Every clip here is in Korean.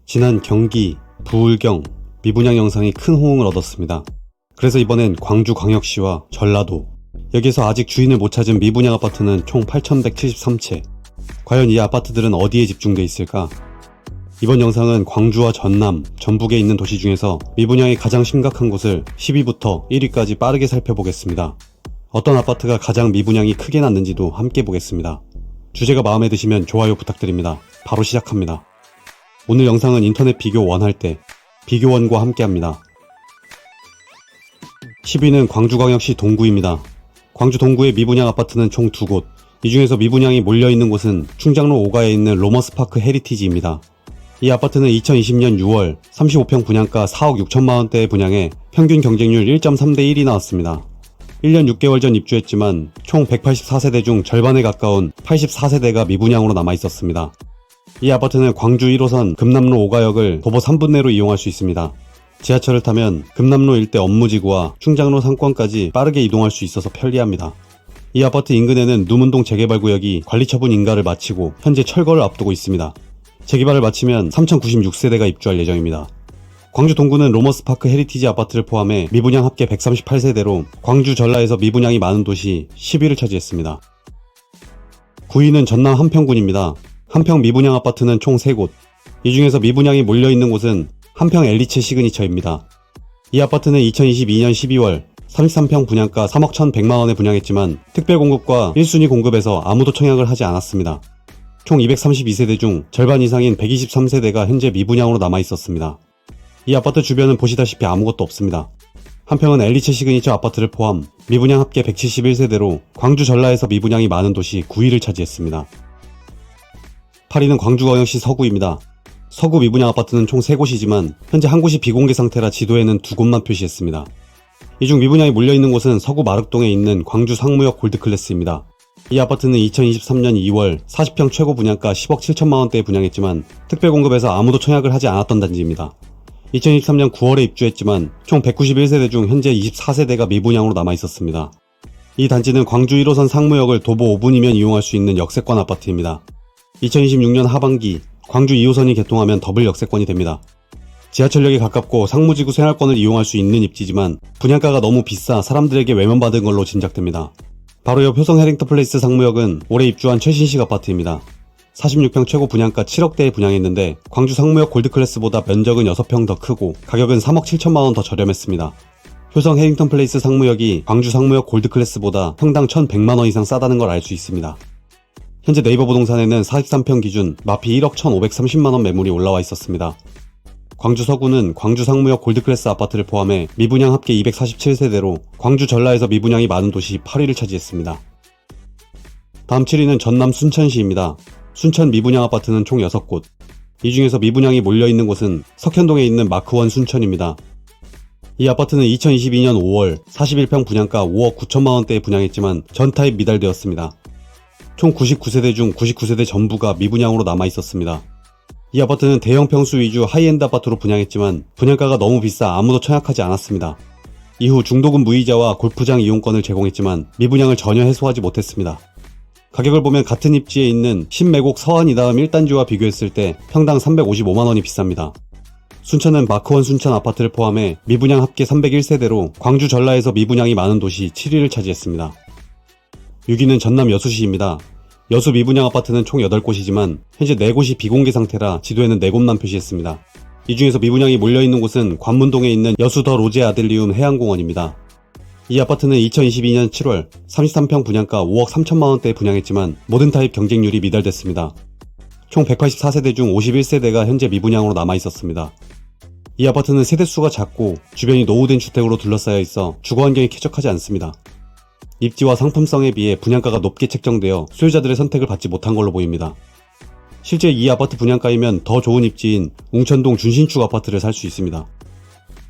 지난 경기, 부울경, 미분양 영상이 큰 호응을 얻었습니다. 그래서 이번엔 광주광역시와 전라도, 여기서 아직 주인을 못 찾은 미분양 아파트는 총 8,173채. 과연 이 아파트들은 어디에 집중돼 있을까? 이번 영상은 광주와 전남, 전북에 있는 도시 중에서 미분양이 가장 심각한 곳을 10위부터 1위까지 빠르게 살펴보겠습니다. 어떤 아파트가 가장 미분양이 크게 났는지도 함께 보겠습니다. 주제가 마음에 드시면 좋아요 부탁드립니다. 바로 시작합니다. 오늘 영상은 인터넷 비교 1 할 때 비교 1과 함께 합니다. 10위는 광주광역시 동구입니다. 광주 동구의 미분양 아파트는 총 2곳. 이 중에서 미분양이 몰려있는 곳은 충장로 5가에 있는 로머스파크 헤리티지입니다. 이 아파트는 2020년 6월 35평 분양가 4억 6천만원대의 분양에 평균 경쟁률 1.3대 1이 나왔습니다. 1년 6개월 전 입주했지만 총 184세대 중 절반에 가까운 84세대가 미분양으로 남아있었습니다. 이 아파트는 광주 1호선 금남로 5가역을 도보 3분 내로 이용할 수 있습니다. 지하철을 타면 금남로 일대 업무지구와 충장로 상권까지 빠르게 이동할 수 있어서 편리합니다. 이 아파트 인근에는 누문동 재개발구역이 관리처분 인가를 마치고 현재 철거를 앞두고 있습니다. 재개발을 마치면 3096세대가 입주할 예정입니다. 광주 동구는 로머스파크 헤리티지 아파트를 포함해 미분양 합계 138세대로 광주 전라에서 미분양이 많은 도시 10위를 차지했습니다. 9위는 전남 한평군입니다. 한평 미분양 아파트는 총 3곳. 이 중에서 미분양이 몰려있는 곳은 한평 엘리체 시그니처입니다. 이 아파트는 2022년 12월 33평 분양가 3억 1,100만원에 분양했지만 특별공급과 1순위 공급에서 아무도 청약을 하지 않았습니다. 총 232세대 중 절반 이상인 123세대가 현재 미분양으로 남아있었습니다. 이 아파트 주변은 보시다시피 아무것도 없습니다. 한평은 엘리체 시그니처 아파트를 포함 미분양 합계 171세대로 광주 전라에서 미분양이 많은 도시 9위를 차지했습니다. 8위는 광주광역시 서구입니다. 서구 미분양 아파트는 총 3곳이지만 현재 한 곳이 비공개 상태라 지도에는 2곳만 표시했습니다. 이 중 미분양이 몰려있는 곳은 서구 마륵동에 있는 광주 상무역 골드클래스입니다. 이 아파트는 2023년 2월 40평 최고 분양가 10억 7천만원대에 분양했지만 특별공급에서 아무도 청약을 하지 않았던 단지입니다. 2023년 9월에 입주했지만 총 191세대 중 현재 24세대가 미분양으로 남아있었습니다. 이 단지는 광주 1호선 상무역을 도보 5분이면 이용할 수 있는 역세권 아파트입니다. 2026년 하반기 광주 2호선이 개통하면 더블 역세권이 됩니다. 지하철역에 가깝고 상무지구 생활권을 이용할 수 있는 입지지만 분양가가 너무 비싸 사람들에게 외면받은 걸로 짐작됩니다. 바로 옆 효성 해링턴 플레이스 상무역은 올해 입주한 최신식 아파트입니다. 46평 최고 분양가 7억대에 분양했는데 광주 상무역 골드클래스보다 면적은 6평 더 크고 가격은 3억 7천만원 더 저렴했습니다. 효성 해링턴 플레이스 상무역이 광주 상무역 골드클래스보다 평당 1,100만원 이상 싸다는 걸 알 수 있습니다. 현재 네이버 부동산에는 43평 기준 마피 1억 1,530만원 매물이 올라와 있었습니다. 광주 서구는 광주 상무역 골드클래스 아파트를 포함해 미분양 합계 247세대로 광주 전라에서 미분양이 많은 도시 8위를 차지했습니다. 다음 7위는 전남 순천시입니다. 순천 미분양 아파트는 총 6곳. 이 중에서 미분양이 몰려있는 곳은 석현동에 있는 마크원 순천입니다. 이 아파트는 2022년 5월 41평 분양가 5억 9천만원대에 분양했지만 전타입 미달되었습니다. 총 99세대 중 99세대 전부가 미분양으로 남아있었습니다. 이 아파트는 대형 평수 위주 하이엔드 아파트로 분양했지만 분양가가 너무 비싸 아무도 청약하지 않았습니다. 이후 중도금 무이자와 골프장 이용권을 제공했지만 미분양을 전혀 해소하지 못했습니다. 가격을 보면 같은 입지에 있는 신매곡 서안 이다음 1단지와 비교했을 때 평당 355만원이 비쌉니다. 순천은 마크원 순천 아파트를 포함해 미분양 합계 301세대로 광주 전라에서 미분양이 많은 도시 7위를 차지했습니다. 6위는 전남 여수시입니다. 여수 미분양 아파트는 총 8곳이지만 현재 4곳이 비공개 상태라 지도에는 4곳만 표시했습니다. 이 중에서 미분양이 몰려있는 곳은 관문동에 있는 여수 더 로제 아들리움 해양공원입니다. 이 아파트는 2022년 7월 33평 분양가 5억 3천만원대에 분양했지만 모든 타입 경쟁률이 미달됐습니다. 총 184세대 중 51세대가 현재 미분양으로 남아있었습니다. 이 아파트는 세대수가 작고 주변이 노후된 주택으로 둘러싸여 있어 주거환경이 쾌적하지 않습니다. 입지와 상품성에 비해 분양가가 높게 책정되어 소유자들의 선택을 받지 못한 걸로 보입니다. 실제 이 아파트 분양가이면 더 좋은 입지인 웅천동 준신축 아파트를 살 수 있습니다.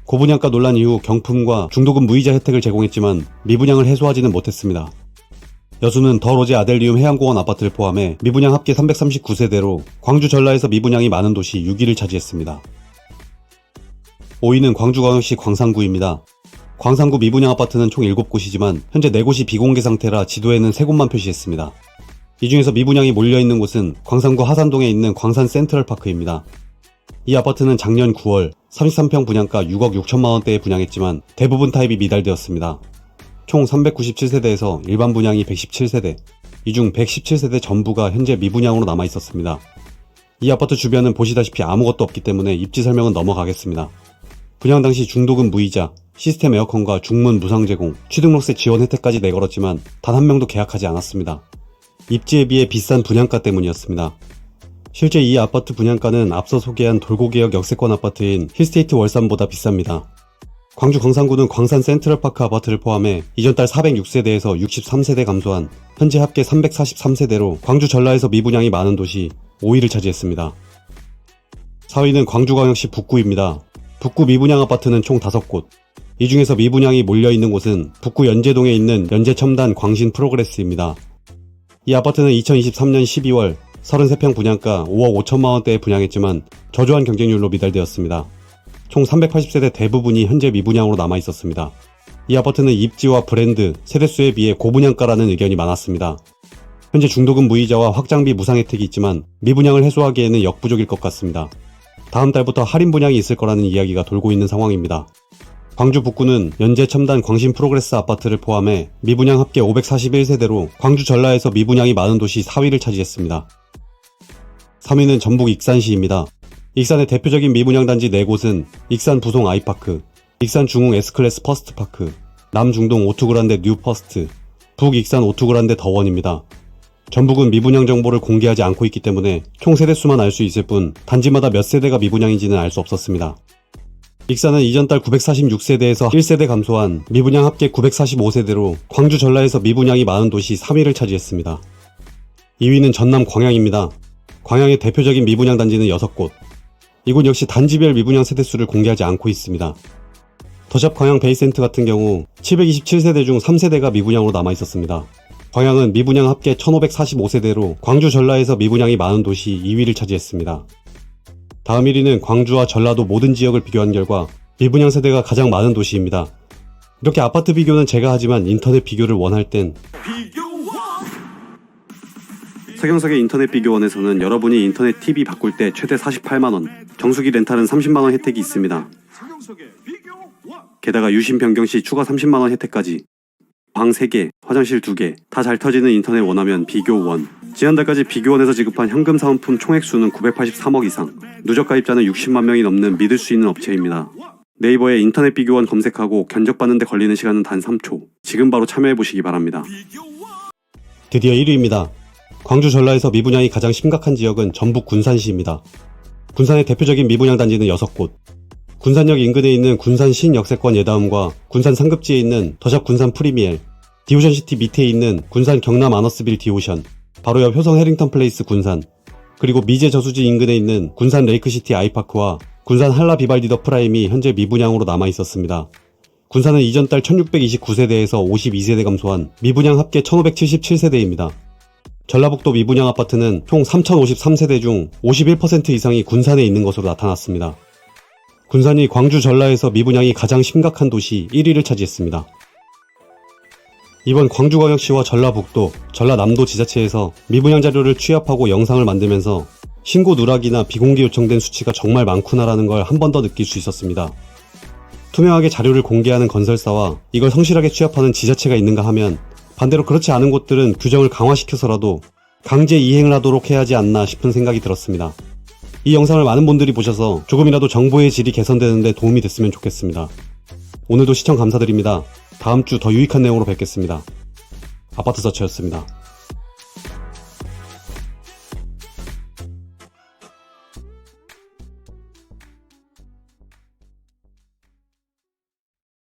고분양가 논란 이후 경품과 중도금 무이자 혜택을 제공했지만 미분양을 해소하지는 못했습니다. 여수는 더 로제 아델리움 해양공원 아파트를 포함해 미분양 합계 339세대로 광주 전라에서 미분양이 많은 도시 6위를 차지했습니다. 5위는 광주광역시 광산구입니다. 광산구 미분양 아파트는 총 7곳이지만 현재 4곳이 비공개 상태라 지도에는 3곳만 표시했습니다. 이 중에서 미분양이 몰려있는 곳은 광산구 하산동에 있는 광산 센트럴파크입니다. 이 아파트는 작년 9월 33평 분양가 6억 6천만원대에 분양했지만 대부분 타입이 미달되었습니다. 총 397세대에서 일반 분양이 117세대, 이 중 117세대 전부가 현재 미분양으로 남아있었습니다. 이 아파트 주변은 보시다시피 아무것도 없기 때문에 입지 설명은 넘어가겠습니다. 분양 당시 중도금 무이자, 시스템 에어컨과 중문 무상 제공, 취등록세 지원 혜택까지 내걸었지만 단 한 명도 계약하지 않았습니다. 입지에 비해 비싼 분양가 때문이었습니다. 실제 이 아파트 분양가는 앞서 소개한 돌고개역 역세권 아파트인 힐스테이트 월산보다 비쌉니다. 광주 광산구는 광산 센트럴파크 아파트를 포함해 이전 달 406세대에서 63세대 감소한 현재 합계 343세대로 광주 전라에서 미분양이 많은 도시 5위를 차지했습니다. 4위는 광주광역시 북구입니다. 북구 미분양 아파트는 총 5곳. 이 중에서 미분양이 몰려있는 곳은 북구 연제동에 있는 연제첨단 광신 프로그레스입니다. 이 아파트는 2023년 12월 33평 분양가 5억 5천만원대에 분양했지만 저조한 경쟁률로 미달되었습니다. 총 380세대 대부분이 현재 미분양으로 남아있었습니다. 이 아파트는 입지와 브랜드, 세대수에 비해 고분양가라는 의견이 많았습니다. 현재 중도금 무이자와 확장비 무상 혜택이 있지만 미분양을 해소하기에는 역부족일 것 같습니다. 다음 달부터 할인 분양이 있을 거라는 이야기가 돌고 있는 상황입니다. 광주 북구는 연제 첨단 광신 프로그레스 아파트를 포함해 미분양 합계 541세대로 광주 전라에서 미분양이 많은 도시 4위를 차지했습니다. 3위는 전북 익산시입니다. 익산의 대표적인 미분양 단지 4곳은 익산 부송 아이파크, 익산 중흥 S클래스 퍼스트파크, 남중동 오투그란데 뉴퍼스트, 북익산 오투그란데 더원입니다. 전북은 미분양 정보를 공개하지 않고 있기 때문에 총 세대수만 알 수 있을 뿐 단지마다 몇 세대가 미분양인지는 알 수 없었습니다. 익산은 이전 달 946세대에서 1세대 감소한 미분양 합계 945세대로 광주 전라에서 미분양이 많은 도시 3위를 차지했습니다. 2위는 전남 광양입니다. 광양의 대표적인 미분양 단지는 6곳. 이곳 역시 단지별 미분양 세대수를 공개하지 않고 있습니다. 더샵 광양 베이센트 같은 경우 727세대 중 3세대가 미분양으로 남아있었습니다. 광양은 미분양 합계 1545세대로 광주 전라에서 미분양이 많은 도시 2위를 차지했습니다. 다음 1위는 광주와 전라도 모든 지역을 비교한 결과 미분양 세대가 가장 많은 도시입니다. 이렇게 아파트 비교는 제가 하지만 인터넷 비교를 원할 땐 서경석의 인터넷 비교원에서는 여러분이 인터넷 TV 바꿀 때 최대 48만원, 정수기 렌탈은 30만원 혜택이 있습니다. 게다가 유심 변경 시 추가 30만원 혜택까지. 방 3개, 화장실 2개, 다 잘 터지는 인터넷 원하면 비교원. 지난달까지 비교원에서 지급한 현금 사은품 총액수는 983억 이상, 누적 가입자는 60만 명이 넘는 믿을 수 있는 업체입니다. 네이버에 인터넷 비교원 검색하고 견적받는 데 걸리는 시간은 단 3초. 지금 바로 참여해보시기 바랍니다. 드디어 1위입니다. 광주 전라에서 미분양이 가장 심각한 지역은 전북 군산시입니다. 군산의 대표적인 미분양 단지는 6곳. 군산역 인근에 있는 군산 신역세권 예다움과 군산 상급지에 있는 더샵 군산 프리미엘, 디오션시티 밑에 있는 군산 경남 아너스빌 디오션, 바로 옆 효성 해링턴 플레이스 군산, 그리고 미제 저수지 인근에 있는 군산 레이크시티 아이파크와 군산 한라 비발디 더 프라임이 현재 미분양으로 남아있었습니다. 군산은 이전 달 1629세대에서 52세대 감소한 미분양 합계 1577세대입니다. 전라북도 미분양 아파트는 총 3053세대 중 51% 이상이 군산에 있는 것으로 나타났습니다. 군산이 광주 전라에서 미분양이 가장 심각한 도시 1위를 차지했습니다. 이번 광주광역시와 전라북도, 전라남도 지자체에서 미분양 자료를 취합하고 영상을 만들면서 신고 누락이나 비공개 요청된 수치가 정말 많구나라는 걸 한 번 더 느낄 수 있었습니다. 투명하게 자료를 공개하는 건설사와 이걸 성실하게 취합하는 지자체가 있는가 하면 반대로 그렇지 않은 곳들은 규정을 강화시켜서라도 강제 이행을 하도록 해야 하지 않나 싶은 생각이 들었습니다. 이 영상을 많은 분들이 보셔서 조금이라도 정보의 질이 개선되는 데 도움이 됐으면 좋겠습니다. 오늘도 시청 감사드립니다. 다음 주 더 유익한 내용으로 뵙겠습니다. 아파트 서치였습니다.